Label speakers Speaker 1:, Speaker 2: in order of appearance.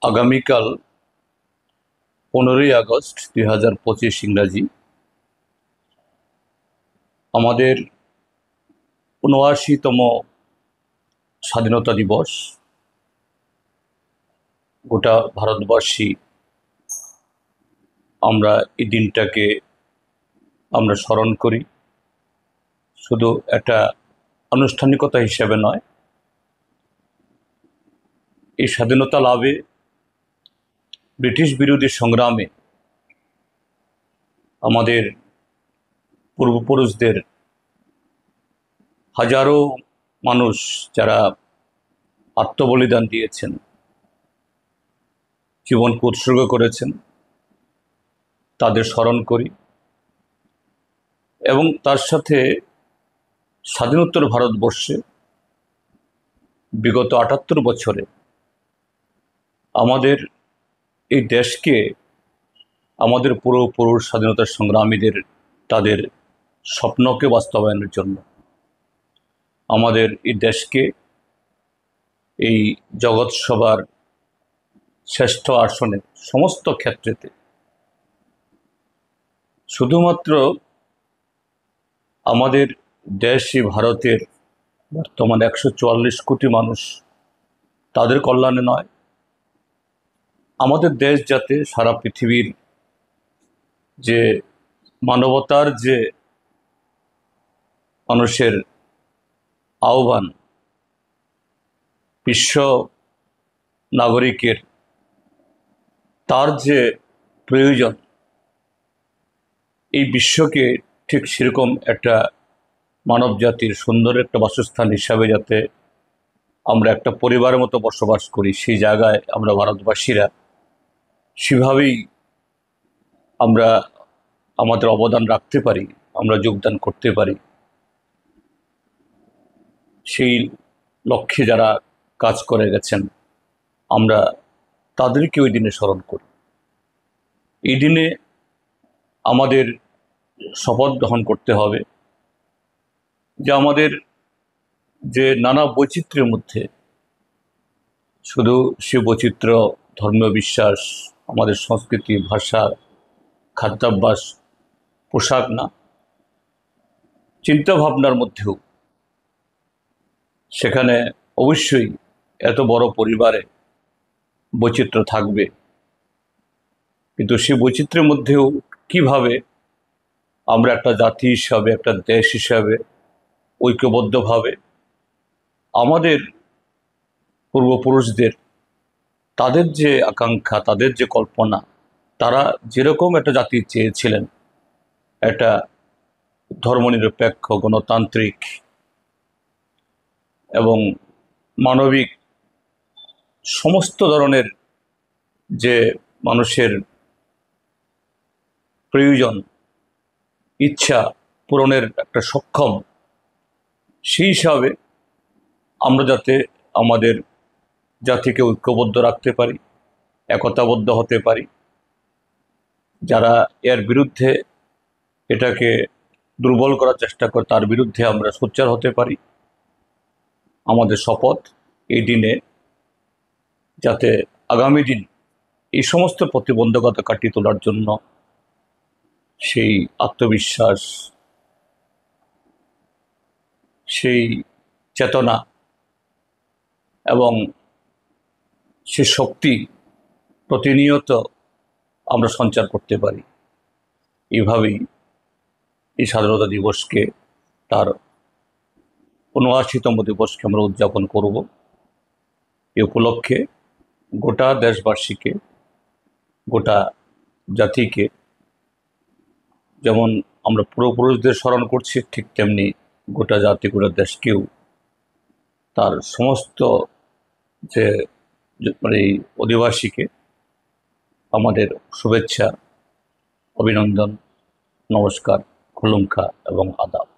Speaker 1: আগামীকাল 15ই আগস্ট 2025 ইংরাজি আমাদের ৭৯তম স্বাধীনতা দিবস। গোটা ভারতবর্ষী আমরা এই দিনটাকে আমরা স্মরণ করি, শুধু একটা আনুষ্ঠানিকতা হিসেবে নয়। এই স্বাধীনতা লাভে ব্রিটিশ বিরোধী সংগ্রামে আমাদের পূর্বপুরুষদের হাজারো মানুষ যারা আত্মবলিদান দিয়েছেন, জীবনকে উৎসর্গ করেছেন, তাদের স্মরণ করি। এবং তার সাথে স্বাধীনোত্তর ভারতবর্ষে বিগত ৭৮ বছরে আমাদের এই দেশকে, আমাদের পূর্বপুরুষ স্বাধীনতা সংগ্রামীদের তাদের স্বপ্নকে বাস্তবায়নের জন্য আমাদের এই দেশকে এই জগৎসভার শ্রেষ্ঠ আসনে সমস্ত ক্ষেত্রেতে শুধুমাত্র আমাদের দেশই ভারতের বর্তমান ১৪৪ কোটি মানুষ তাদের কল্যাণে নয়, আমাদের দেশ যাতে সারা পৃথিবীর যে মানবতার যে মানুষের আহ্বান, বিশ্ব নাগরিকের তার যে প্রয়োজন, এই বিশ্বকে ঠিক সেরকম একটা মানব জাতির সুন্দর একটা বাসস্থান হিসাবে যাতে আমরা একটা পরিবারের মতো বসবাস করি, সেই জায়গায় আমরা ভারতবাসীরা সেভাবেই আমরা আমাদের অবদান রাখতে পারি, আমরা যোগদান করতে পারি। সেই লক্ষ্যে যারা কাজ করে গেছেন আমরা তাদেরকে ওই দিনে স্মরণ করি। এই দিনে আমাদের শপথ গ্রহণ করতে হবে যে আমাদের যে নানা বৈচিত্র্যের মধ্যে শুধু সে বৈচিত্র্য ধর্মীয় বিশ্বাস, আমাদের সংস্কৃতি, ভাষা, খাদ্যাভ্যাস, পোশাক না, চিন্তাভাবনার মধ্যেও সেখানে অবশ্যই এত বড় পরিবারে বৈচিত্র্য থাকবে, কিন্তু সেই বৈচিত্র্যের মধ্যেও কিভাবে আমরা একটা জাতি হিসাবে, একটা দেশ হিসাবে ঐক্যবদ্ধভাবে আমাদের পূর্বপুরুষদের তাদের যে আকাঙ্ক্ষা, তাদের যে কল্পনা, তারা যেরকম একটা জাতি চেয়েছিলেন, একটা ধর্মনিরপেক্ষ, গণতান্ত্রিক এবং মানবিক সমস্ত ধরনের যে মানুষের প্রয়োজন, ইচ্ছা পূরণের একটা সক্ষম, সেই হিসাবে আমরা যাতে আমাদের জাতিকে ঐক্যবদ্ধ রাখতে পারি, একতাবদ্ধ হতে পারি, যারা এর বিরুদ্ধে এটাকে দুর্বল করার চেষ্টা করে তার বিরুদ্ধে আমরা সোচ্চার হতে পারি। আমাদের শপথ এই দিনে যাতে আগামী দিন এই সমস্ত প্রতিবন্ধকতা কাটিয়ে তোলার জন্য সেই আত্মবিশ্বাস, সেই চেতনা এবং সে শক্তি প্রতিনিয়ত আমরা সঞ্চার করতে পারি। এইভাবেই এই স্বাধীনতা দিবসকে, তার ৭৯তম দিবসকে আমরা উদযাপন করব। এ উপলক্ষে গোটা দেশবাসীকে, গোটা জাতিকে যেমন আমরা পূর্বপুরুষদের স্মরণ করছি, ঠিক তেমনি গোটা জাতি, গোটা দেশকেও তার সমস্ত যে এই অধিবাসীকে আমাদের শুভেচ্ছা, অভিনন্দন, নমস্কার, খুলুমখা এবং আদাব।